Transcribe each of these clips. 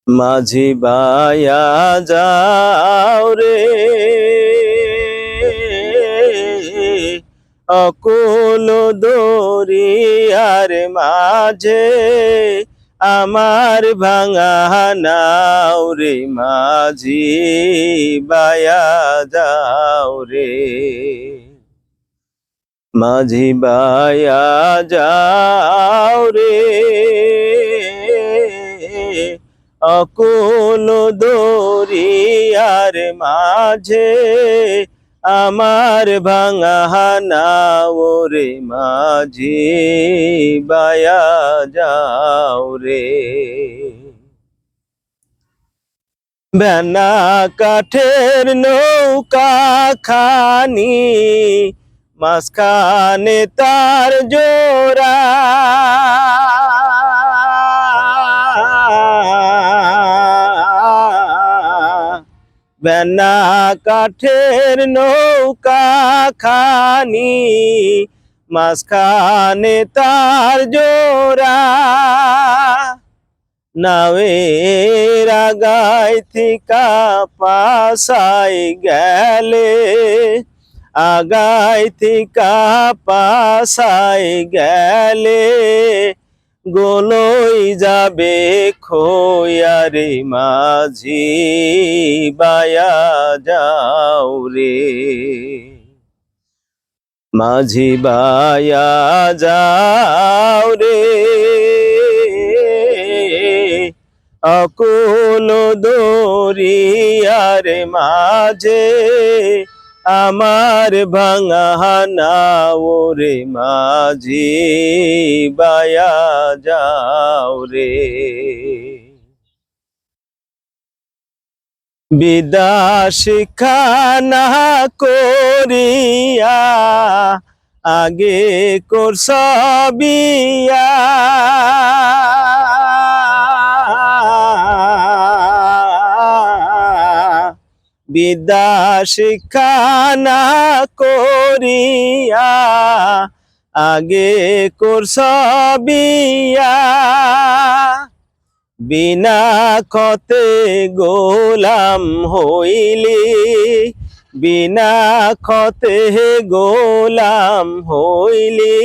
মাঝি বায়া যাও রে অকুল দরিয়ার মাঝে আমার ভাঙা নাও রে মাঝি বায়া যাও রে মাঝি বায়া যাও রে অকুল দরিয়ার মাঝে আমার ভাঙা নাও রে মাঝি বায়া যাও রে বেনা কাঠের নৌকা খানি মাঝখানে তার জোড়া বেনা কাঠের নৌকা খানি মাঝখানে তার জোড়া নাওয়ের আগায় থিকা পাশাই গেলে আগায় থিকা পাশাই গেলে গোলই যাবে খোয়ারে মাঝি বায়া যাও রে মাঝি বায়া যাও রে অকুল দরিয়ার মাঝে আমার ভাঙা নাও রে মাঝি বায়া যাও রে বিদ্যা শিক্ষা না করিয়া আগে করছ বিয়া বিদ্যা শিক্ষা না করিয়া আগে করছ বিয়া বিনা খতে গোলাম হইলি বিনা খতে গোলাম হইলি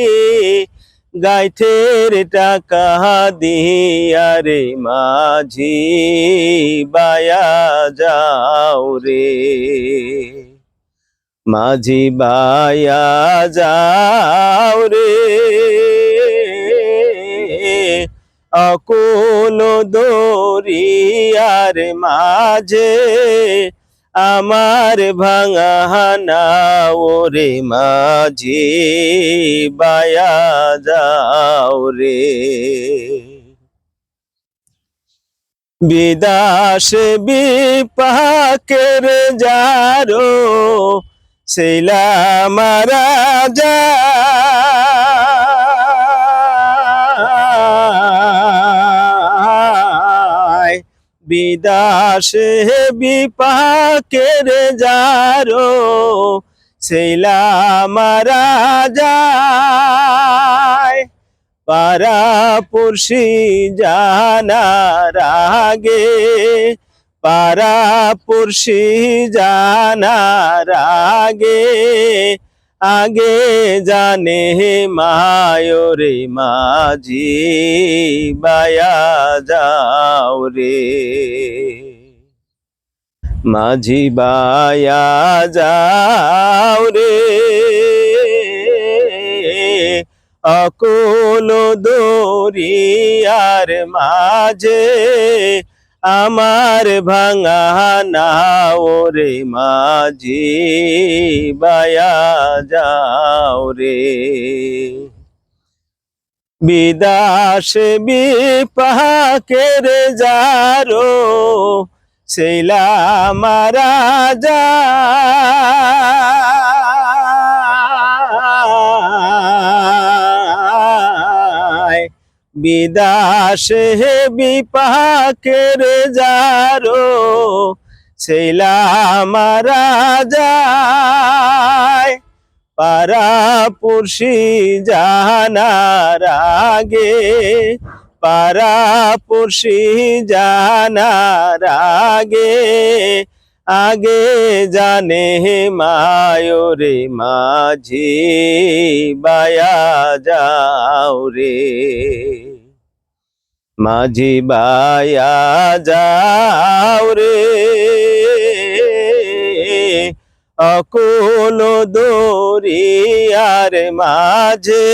গাইথের টাকা দিয়া রে মাঝি বায়া যাও রে মাঝি বায়া যাও রে অকুল দরিয়ার মাঝে আমার ভাঙা নাও রে মাঝি বায়া যাও রে বিদাস বিপাকের যারো সেইলা মারা যায় বিদাসে বিপাকের যারো সেইলা মারা যায় পারা পুরসি জানার আগে পারা পুরসি জানার আগে আগে জানে মায়োরে মাঝি বায়া যাও রে মাঝি বায়া যাও রে অকুল দরিয়ার মাঝে আমার ভাঙা নাও রে মাঝি বায়া যাও রে বিদাস বিপাকের যারো সেইলা মারা যায় বিদাসে বিপাকের যারো সেইলা মারা যায় পারা পুরসি জানার আগে পাড়া পড়শি জানার আগে আগে জানে মায়োরে মাঝি বায়া যাও রে মাঝি বায়া যাও রে অকুল দরিয়ার মাঝে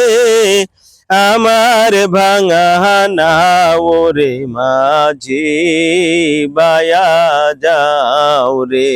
আমার ভাঙা নাও রে মাঝি বায়া যাও রে।